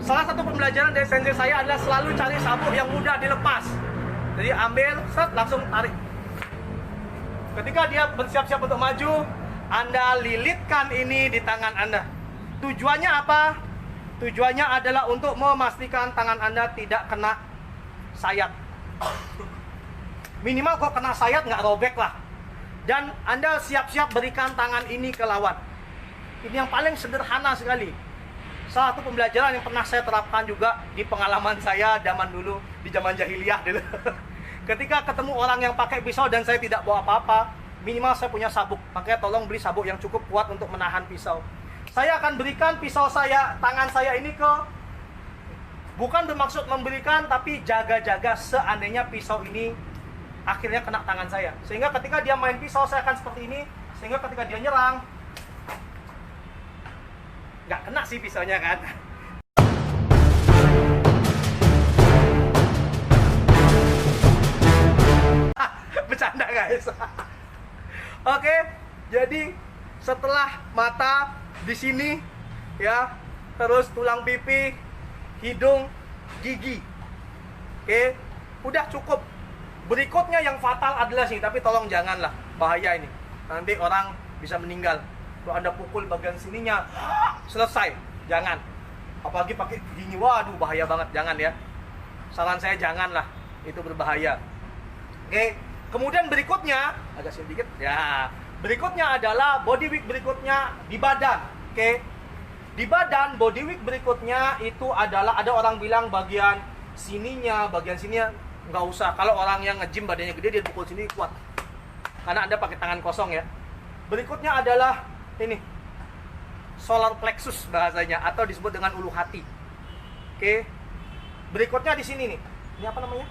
Salah satu pembelajaran dari sensei saya adalah selalu cari sabuk yang mudah dilepas. Jadi ambil, set, langsung tarik. Ketika dia bersiap-siap untuk maju, Anda lilitkan ini di tangan Anda. Tujuannya apa? Tujuannya adalah untuk memastikan tangan Anda tidak kena sayat. Minimal kok kena sayat nggak robek lah. Dan Anda siap-siap berikan tangan ini ke lawan. Ini yang paling sederhana sekali. Salah satu pembelajaran yang pernah saya terapkan juga di pengalaman saya zaman dulu, di zaman jahiliyah dulu. Ketika ketemu orang yang pakai pisau dan saya tidak bawa apa-apa, minimal saya punya sabuk. Makanya tolong beli sabuk yang cukup kuat untuk menahan pisau. Saya akan berikan pisau saya, tangan saya ini ke, bukan bermaksud memberikan, tapi jaga-jaga seandainya pisau ini akhirnya kena tangan saya. Sehingga ketika dia main pisau, saya akan seperti ini. Sehingga ketika dia nyerang, nggak kena sih pisaunya kan. Bercanda guys. Oke, jadi setelah mata di sini ya, terus tulang pipi, hidung, gigi. Oke, udah cukup. Berikutnya yang fatal adalah sih, tapi tolong janganlah, bahaya ini. Nanti orang bisa meninggal. Kalau Anda pukul bagian sininya, selesai. Jangan. Apalagi pakai gigi, waduh bahaya banget, jangan ya. Saran saya janganlah, itu berbahaya. Oke, kemudian berikutnya, agak sedikit ya. Berikutnya adalah body week berikutnya di badan. Oke. Di badan, body week berikutnya itu adalah, ada orang bilang bagian sininya, nggak usah. Kalau orang yang nge-gym badannya gede, dia pukul sini kuat. Karena Anda pakai tangan kosong ya. Berikutnya adalah ini, solar plexus bahasanya, atau disebut dengan ulu hati. Oke. Berikutnya di sini nih. Ini apa namanya?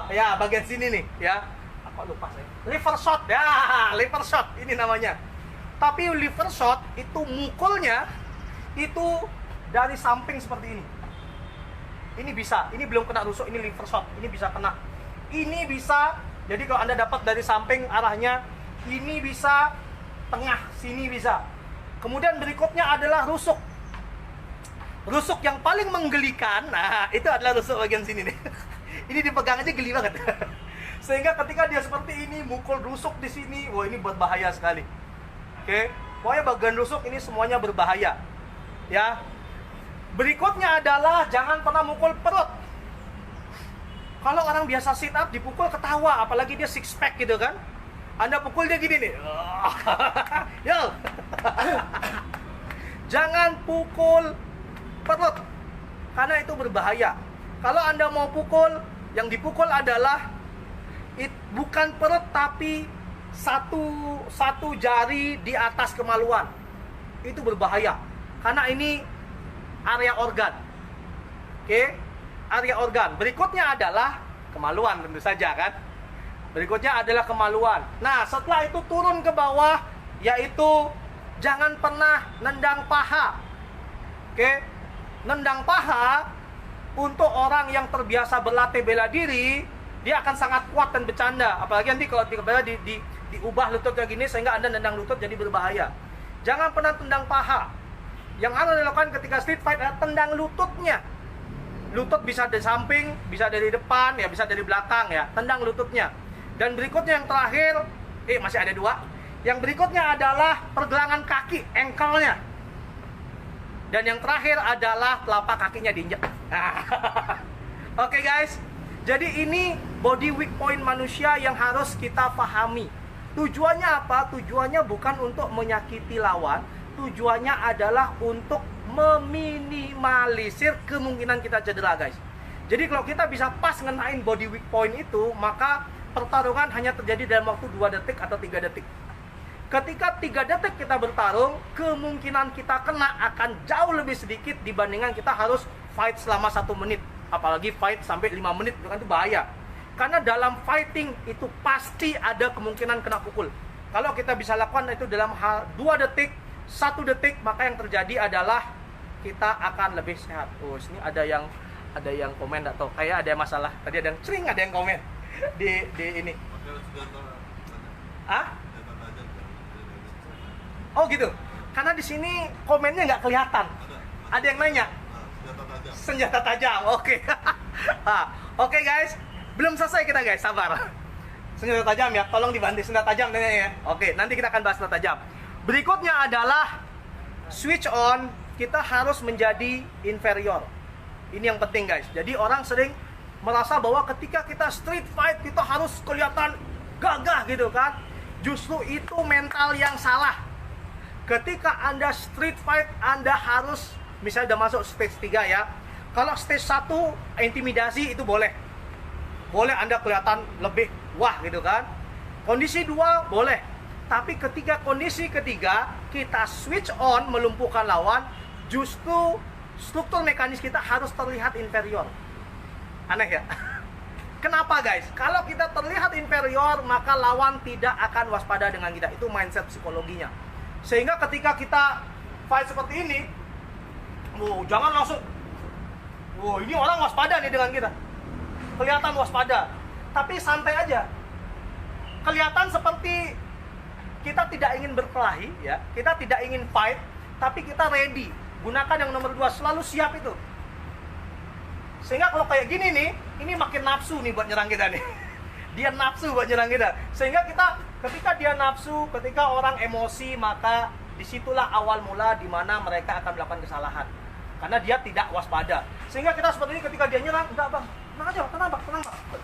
Ya, bagian sini nih, ya. Apa lupa saya? Liver shot. Ya, liver shot ini namanya. Tapi liver shot itu mukulnya itu dari samping seperti ini. Ini bisa, ini belum kena rusuk, ini liver shot, ini bisa kena. Ini bisa, jadi kalau Anda dapat dari samping arahnya, ini bisa tengah, sini bisa. Kemudian berikutnya adalah rusuk. Rusuk yang paling menggelikan, nah itu adalah rusuk bagian sini nih. Ini dipegang aja geli banget. Sehingga ketika dia seperti ini, mukul rusuk di sini, wah ini berbahaya sekali. Oke, pokoknya bagian rusuk ini semuanya berbahaya. Ya. Berikutnya adalah jangan pernah mukul perut. Kalau orang biasa sit up dipukul ketawa, apalagi dia six pack gitu kan. Anda pukul dia gini nih. Yo. Jangan pukul perut, karena itu berbahaya. Kalau Anda mau pukul, yang dipukul adalah bukan perut, tapi satu jari di atas kemaluan. Itu berbahaya, karena ini area organ. Oke, area organ. Berikutnya adalah kemaluan, tentu saja kan. Berikutnya adalah kemaluan. Nah, setelah itu turun ke bawah, yaitu jangan pernah nendang paha. Oke, nendang paha untuk orang yang terbiasa berlatih bela diri, dia akan sangat kuat dan bercanda. Apalagi nanti kalau diubah lututnya gini sehingga Anda nendang lutut, jadi berbahaya. Jangan pernah tendang paha. Yang harus dilakukan ketika street fight adalah tendang lututnya. Lutut bisa dari samping, bisa dari depan, ya bisa dari belakang ya. Tendang lututnya. Dan berikutnya yang terakhir, masih ada dua. Yang berikutnya adalah pergelangan kaki, ankle-nya. Dan yang terakhir adalah telapak kakinya diinjak. Oke guys, jadi ini body weak point manusia yang harus kita pahami. Tujuannya apa? Tujuannya bukan untuk menyakiti lawan. Tujuannya adalah untuk meminimalisir kemungkinan kita cedera guys. Jadi kalau kita bisa pas ngenain body weak point itu, maka pertarungan hanya terjadi dalam waktu 2 detik atau 3 detik. Ketika 3 detik kita bertarung, kemungkinan kita kena akan jauh lebih sedikit dibandingkan kita harus fight selama 1 menit. Apalagi fight sampai 5 menit, itu bahaya. Karena dalam fighting itu pasti ada kemungkinan kena pukul. Kalau kita bisa lakukan itu dalam 2 detik, 1 detik, maka yang terjadi adalah kita akan lebih sehat. Oh, sini ada yang komen, nggak tahu, kayak ada masalah. Tadi ada yang cering, ada yang komen di ini. Oh gitu. Karena di sini komennya nggak kelihatan. Ada yang nanya? Senjata tajam. Senjata tajam, oke. Oke guys, belum selesai kita guys, sabar. Senjata tajam ya, tolong dibantu senjata tajam ya. Oke, nanti kita akan bahas senjata tajam. Berikutnya adalah switch on, kita harus menjadi inferior. Ini yang penting guys. Jadi orang sering merasa bahwa ketika kita street fight kita harus kelihatan gagah gitu kan. Justru itu mental yang salah. Ketika Anda street fight, Anda harus misalnya udah masuk stage 3 ya. Kalau stage 1 intimidasi itu boleh. Boleh Anda kelihatan lebih wah gitu kan. Kondisi 2 boleh. Tapi ketika kondisi ketiga kita switch on melumpuhkan lawan, justru struktur mekanis kita harus terlihat inferior. Aneh ya? Kenapa guys? Kalau kita terlihat inferior, maka lawan tidak akan waspada dengan kita. Itu mindset psikologinya. Sehingga ketika kita fight seperti ini, jangan langsung, ini orang waspada nih dengan kita. Kelihatan waspada. Tapi santai aja. Kelihatan seperti kita tidak ingin berkelahi, ya. Kita tidak ingin fight, tapi kita ready. Gunakan yang nomor 2, selalu siap itu. Sehingga kalau kayak gini nih, ini makin nafsu nih buat nyerang kita nih. Dia nafsu buat nyerang kita. Sehingga kita, ketika dia nafsu, ketika orang emosi, maka disitulah awal mula di mana mereka akan melakukan kesalahan. Karena dia tidak waspada. Sehingga kita seperti ini ketika dia nyerang, enggak bang, tenang aja, tenang bang.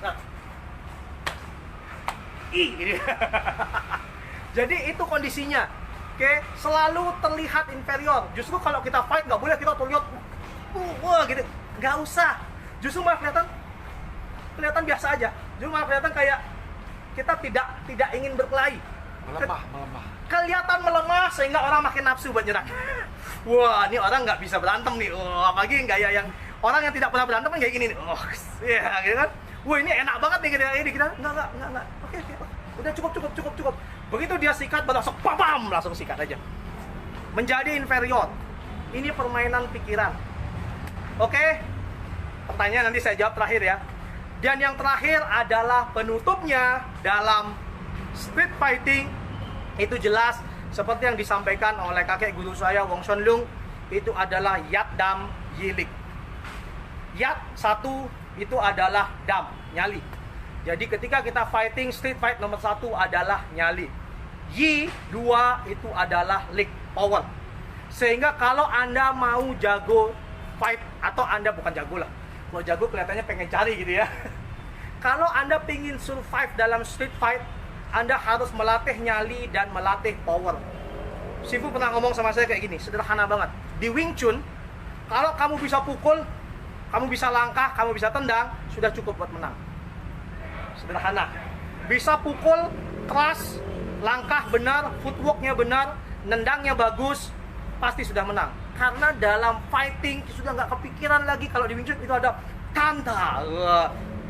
Nah. Ini. Jadi itu kondisinya. Oke, selalu terlihat inferior. Justru kalau kita fight nggak boleh kita terlihat wah gitu. Nggak usah. Justru malah kelihatan biasa aja. Justru malah kelihatan kayak kita tidak ingin berkelahi. Melemah. Kelihatan melemah sehingga orang makin nafsu buat nyerang. Wah, ini orang nggak bisa berantem nih. Apalagi gaya yang orang yang tidak pernah berantem kan kayak gini nih. Ya gitu kan. Wah, ini enak banget nih kita. Enggak. Oke. Udah cukup. Begitu dia sikat, langsung pam, langsung sikat aja. Menjadi inferior. Ini permainan pikiran. Oke? Pertanyaan nanti saya jawab terakhir ya. Dan yang terakhir adalah penutupnya dalam street fighting. Itu jelas seperti yang disampaikan oleh kakek guru saya Wong Shun Leung, itu adalah Yat Dam Yilik. Yat 1 itu adalah dam, nyali. Jadi ketika kita fighting, street fight nomor 1 adalah nyali. Yi 2 itu adalah lik, power. Sehingga kalau Anda mau jago fight, atau Anda bukan jago lah, kalau jago kelihatannya pengen cari gitu ya. Kalau Anda pengen survive dalam street fight, Anda harus melatih nyali dan melatih power. Sifu pernah ngomong sama saya kayak gini, sederhana banget. Di Wing Chun, kalau kamu bisa pukul, kamu bisa langkah, kamu bisa tendang, sudah cukup buat menang. Sederhana. Bisa pukul keras, langkah benar, footworknya benar, nendangnya bagus, pasti sudah menang. Karena dalam fighting sudah nggak kepikiran lagi. Kalau di Wing Chun itu ada kanta,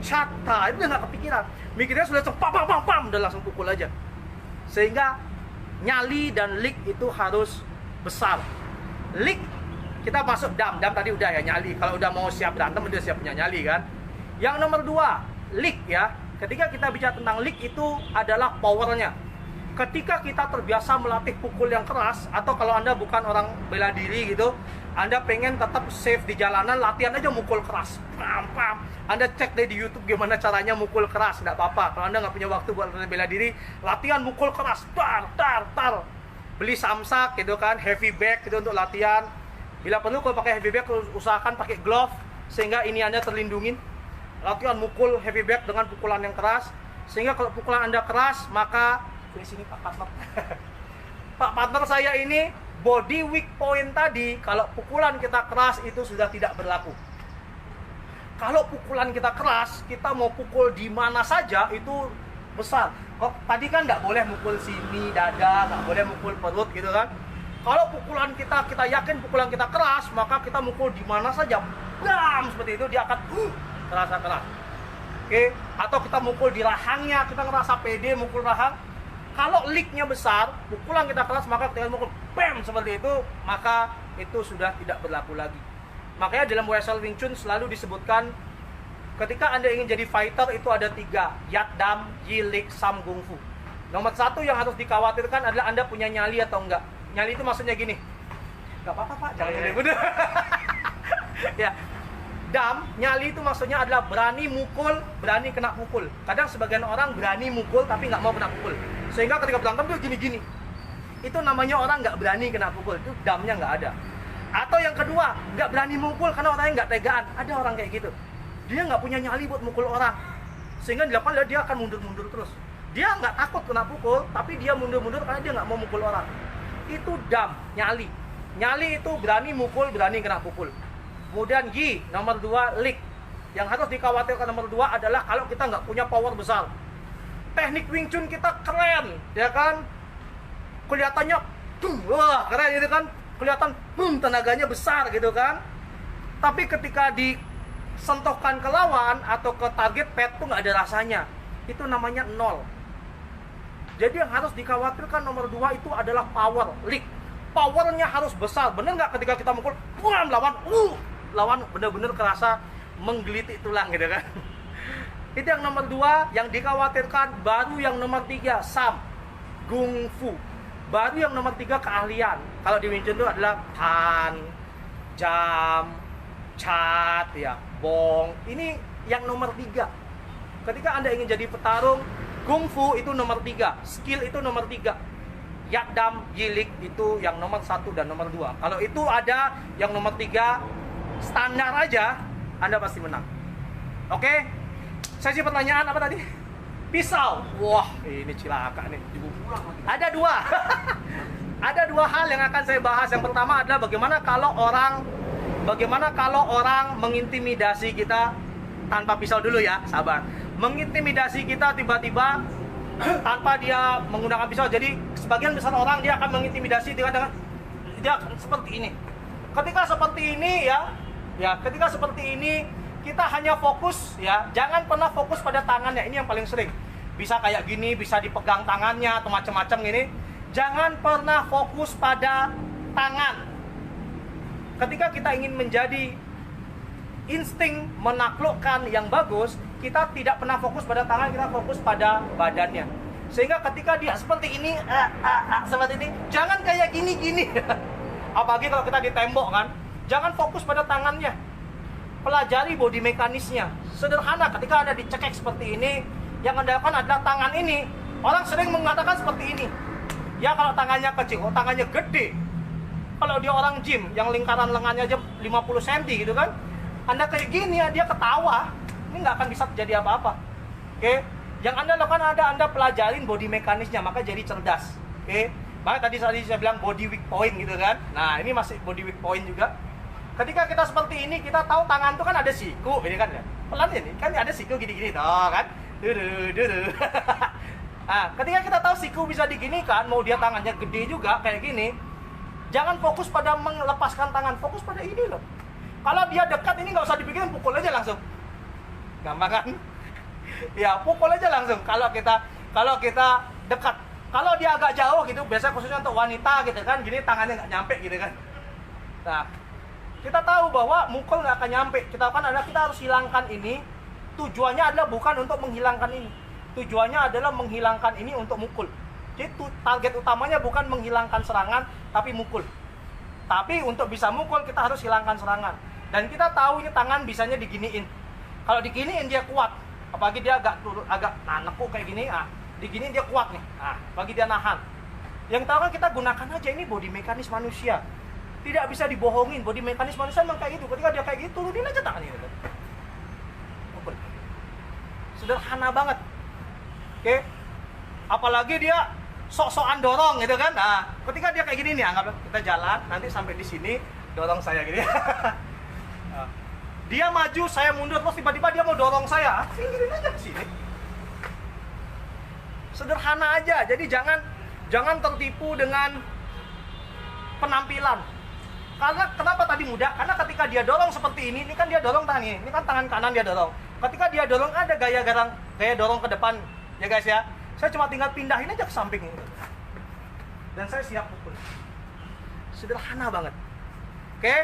chata, itu udah nggak kepikiran. Mikirnya sudah langsung pam, udah langsung pukul aja. Sehingga nyali dan lik itu harus besar. Lik kita masuk dam tadi udah ya, nyali. Kalau udah mau siap berantem udah siap punya nyali kan. Yang nomor 2, lik ya. Ketika kita bicara tentang lik itu adalah powernya. Ketika kita terbiasa melatih pukul yang keras, atau kalau Anda bukan orang bela diri gitu, Anda pengen tetap safe di jalanan, latihan aja mukul keras. Pam. Anda cek deh di YouTube gimana caranya mukul keras, nggak apa-apa. Kalau Anda nggak punya waktu buat bela diri, latihan mukul keras, tar. Beli samsak gitu kan, heavy bag gitu untuk latihan. Bila perlu kalau pakai heavy bag, usahakan pakai glove sehingga ini Anda terlindungin. Latihan mukul heavy bag dengan pukulan yang keras, sehingga kalau pukulan Anda keras, maka di sini Pak Partner. Pak Partner saya ini body weak point tadi, kalau pukulan kita keras itu sudah tidak berlaku. Kalau pukulan kita keras, kita mau pukul di mana saja itu besar. Kok tadi kan nggak boleh mukul sini dada, nggak boleh mukul perut gitu kan. Kalau pukulan kita yakin pukulan kita keras, maka kita mukul di mana saja, bam, seperti itu dia akan terasa keras. Oke, atau kita mukul di rahangnya, kita ngerasa pede mukul rahang. Kalau liknya besar, pukulan kita keras, maka kita mukul bam seperti itu, maka itu sudah tidak berlaku lagi. Makanya dalam WSL Wing Chun selalu disebutkan ketika Anda ingin jadi fighter itu ada 3, Yat Dam, Yi Lik, Sam Gung Fu. Nomor 1 yang harus dikhawatirkan adalah Anda punya nyali atau enggak. Nyali itu maksudnya gini. Gak apa-apa Pak, jangan mudah-mudah. Ya, dam, nyali itu maksudnya adalah berani mukul, berani kena pukul. Kadang sebagian orang berani mukul tapi nggak mau kena pukul, sehingga ketika berantem tuh gini-gini. Itu namanya orang nggak berani kena pukul, itu damnya nggak ada. Atau yang kedua, nggak berani mukul karena orangnya nggak tegaan. Ada orang kayak gitu, dia nggak punya nyali buat mukul orang, sehingga dilakukan dia akan mundur-mundur terus. Dia nggak takut kena pukul, tapi dia mundur-mundur karena dia nggak mau mukul orang. Itu dam, nyali. Nyali itu berani mukul, berani kena pukul. Kemudian Gi, nomor 2, lik. Yang harus dikhawatirkan nomor 2 adalah kalau kita nggak punya power besar. Teknik Wing Chun kita keren, ya kan? Kelihatannya, wah keren gitu kan? Kelihatan, tenaganya besar gitu kan? Tapi ketika disentuhkan ke lawan atau ke target pet tuh nggak ada rasanya. Itu namanya 0. Jadi yang harus dikhawatirkan nomor 2 itu adalah power, lik. Powernya harus besar. Bener nggak ketika kita mukul, lawan bener-bener kerasa menggelitik tulang gitu kan. Itu yang nomor 2. Yang dikhawatirkan. Baru yang nomor 3, Sam, Gung Fu. Baru yang nomor 3, keahlian. Kalau di Wing Chun itu adalah Tan, Jam, Chat, ya, Bong. Ini yang nomor 3. Ketika Anda ingin jadi petarung, Kung Fu itu nomor 3, skill itu nomor 3. Yak Dam, Yilik itu yang nomor 1 dan nomor 2. Kalau itu ada yang nomor 3, standar aja, Anda pasti menang. Oke? Sesi pertanyaan apa tadi? Pisau. Wah, ini cilaka nih. Ada 2. Ada 2 hal yang akan saya bahas. Yang pertama adalah bagaimana kalau orang mengintimidasi kita tanpa pisau dulu ya, sabar. Mengintimidasi kita tiba-tiba tanpa dia menggunakan pisau. Jadi sebagian besar orang dia akan mengintimidasi dengan dia seperti ini. Ketika seperti ini ketika seperti ini kita hanya fokus ya, jangan pernah fokus pada tangannya. Ini yang paling sering. Bisa kayak gini, bisa dipegang tangannya atau macam-macam gini. Jangan pernah fokus pada tangan. Ketika kita ingin menjadi insting menaklukkan yang bagus, kita tidak pernah fokus pada tangan, kita fokus pada badannya. Sehingga ketika dia seperti ini, seperti ini, jangan kayak gini-gini. Apalagi kalau kita ditembok kan, jangan fokus pada tangannya. Pelajari body mekanisnya. Sederhana, ketika Anda dicekek seperti ini, yang Anda lakukan adalah tangan ini. Orang sering mengatakan seperti ini. Ya kalau tangannya kecil, kalau tangannya gede. Kalau dia orang gym, yang lingkaran lengannya aja 50 cm gitu kan, Anda kayak gini, dia ketawa. Ini nggak akan bisa terjadi apa-apa. Oke? Yang Anda lakukan Anda pelajarin body mekanisnya, maka jadi cerdas. Oke? Maka tadi saya bilang body weak point gitu kan. Nah, ini masih body weak point juga. Ketika kita seperti ini, kita tahu tangan itu kan ada siku, ini kan ya. Pelan ya nih, kan ada siku gini-gini toh kan. Nah, ketika kita tahu siku bisa diginikan, mau dia tangannya gede juga kayak gini, jangan fokus pada melepaskan tangan, fokus pada ini loh. Kalau dia dekat ini nggak usah dipikirin, pukul aja langsung. Gampang kan? Ya, pukul aja langsung. Kalau kita dekat. Kalau dia agak jauh gitu, biasanya khususnya untuk wanita gitu kan, gini tangannya nggak nyampe gitu kan. Nah, kita tahu bahwa mukul nggak akan nyampe. Kita lakukan adalah kita harus hilangkan ini. Tujuannya adalah bukan untuk menghilangkan ini. Tujuannya adalah menghilangkan ini untuk mukul. Jadi target utamanya bukan menghilangkan serangan, tapi mukul. Tapi untuk bisa mukul kita harus hilangkan serangan. Dan kita tahu ini tangan bisanya diginiin. Kalau diginiin dia kuat. Apalagi dia agak nekuk kayak gini, diginiin dia kuat nih. Bagi dia nahan. Yang tahu kan kita gunakan aja ini body mekanis manusia. Tidak bisa dibohongin, body mekanis manusia memang kayak gitu. Ketika dia kayak gitu, turunin aja tangannya gitu. Mukul. Sederhana banget. Oke. Apalagi dia sok-sokan dorong gitu kan. Nah, ketika dia kayak gini nih, anggap kita jalan, nanti sampai di sini dorong saya gitu ya. Dia maju, saya mundur, terus tiba-tiba dia mau dorong saya. Singkirin aja ke sini. Sederhana aja. Jadi jangan tertipu dengan penampilan. Karena kenapa tadi mudah? Karena ketika dia dorong seperti ini kan dia dorong tangan ini kan tangan kanan dia dorong. Ketika dia dorong ada gaya dorong ke depan, ya guys ya. Saya cuma tinggal pindahin aja ke samping ini. Dan saya siap pukul. Sederhana banget. Oke?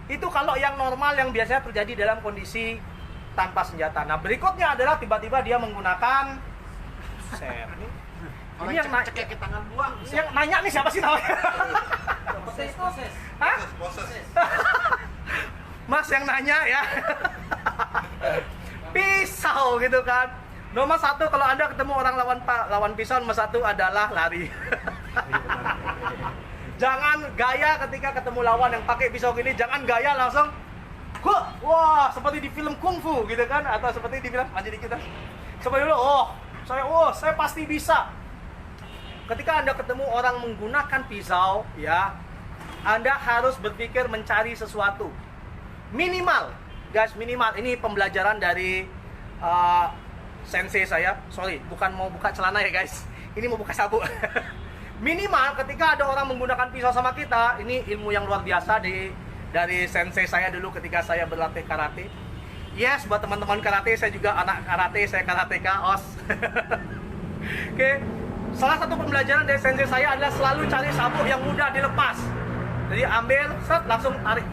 Itu kalau yang normal yang biasanya terjadi dalam kondisi tanpa senjata. Nah, berikutnya adalah tiba-tiba dia menggunakan ini yang cekek tangan buang. Yang nanya nih siapa sih namanya? Proses. Hah? Proses. Mas yang nanya ya. Pisau gitu kan. Nomor satu kalau Anda ketemu orang lawan pisau, nomor satu adalah lari. Jangan gaya ketika ketemu lawan yang pakai pisau gini, jangan gaya langsung wah, seperti di film kungfu gitu kan, atau seperti di film anjir kita. Seperti dulu, saya pasti bisa. Ketika Anda ketemu orang menggunakan pisau, ya, Anda harus berpikir mencari sesuatu. Minimal, guys, minimal. Ini pembelajaran dari sensei saya. Sorry, bukan mau buka celana ya guys. Ini mau buka sabuk. Minimal ketika ada orang menggunakan pisau sama kita, ini ilmu yang luar biasa dari sensei saya dulu ketika saya berlatih karate. Yes, buat teman-teman karate, saya juga anak karate, saya karateka, os. Oke. Salah satu pembelajaran dari sensei saya adalah selalu cari sabuk yang mudah dilepas. Jadi ambil, set, langsung tarik.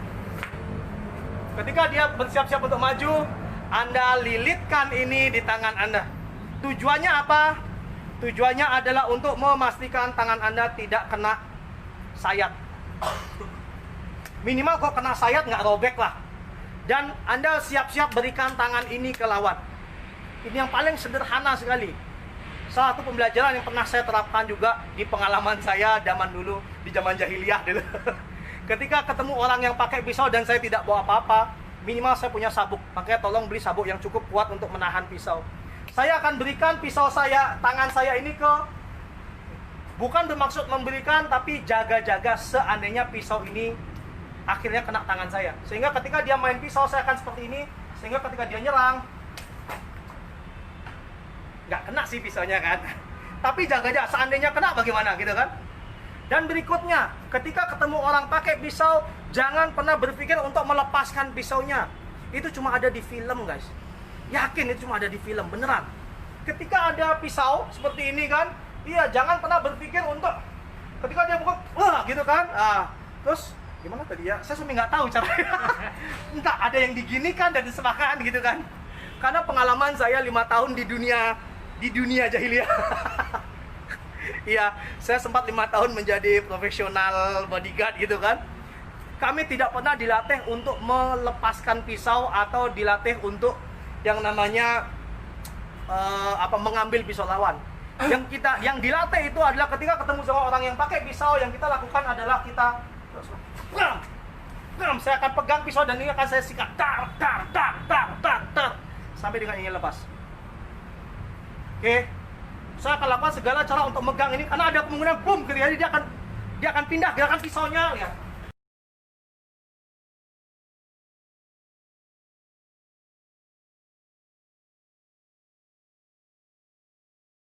Ketika dia bersiap-siap untuk maju, Anda lilitkan ini di tangan Anda. Tujuannya apa? Tujuannya adalah untuk memastikan tangan Anda tidak kena sayat. Minimal kok kena sayat nggak robek lah. Dan Anda siap-siap berikan tangan ini ke lawan. Ini yang paling sederhana sekali. Salah satu pembelajaran yang pernah saya terapkan juga di pengalaman saya zaman dulu, di zaman jahiliyah dulu. Ketika ketemu orang yang pakai pisau dan saya tidak bawa apa-apa, minimal saya punya sabuk. Makanya tolong beli sabuk yang cukup kuat untuk menahan pisau. Saya akan berikan pisau saya, tangan saya ini ke, bukan bermaksud memberikan, tapi jaga-jaga seandainya pisau ini akhirnya kena tangan saya. Sehingga ketika dia main pisau, saya akan seperti ini. Sehingga ketika dia nyerang, nggak kena sih pisaunya kan. Tapi jaga-jaga, seandainya kena bagaimana gitu kan. Dan berikutnya, ketika ketemu orang pakai pisau, jangan pernah berpikir untuk melepaskan pisaunya. Itu cuma ada di film guys. Yakin itu cuma ada di film, beneran. Ketika ada pisau seperti ini kan, iya, jangan pernah berpikir untuk ketika dia pukul, wah gitu kan. Terus gimana tadi ya? Saya sampai nggak tahu caranya. Entah ada yang diginikan dan disemakan gitu kan. Karena pengalaman saya 5 tahun di dunia jahiliyah. Iya, saya sempat 5 tahun menjadi profesional bodyguard gitu kan. Kami tidak pernah dilatih untuk melepaskan pisau atau dilatih untuk yang namanya mengambil pisau lawan. Yang dilatih itu adalah ketika ketemu sama orang yang pakai pisau, yang kita lakukan adalah kita saya akan pegang pisau dan ini akan saya sikat tar sampai dengan ini lepas. Oke. Saya akan lakukan segala cara untuk megang ini karena ada kemungkinan boom ketika dia akan pindah gerakan pisaunya, lihat.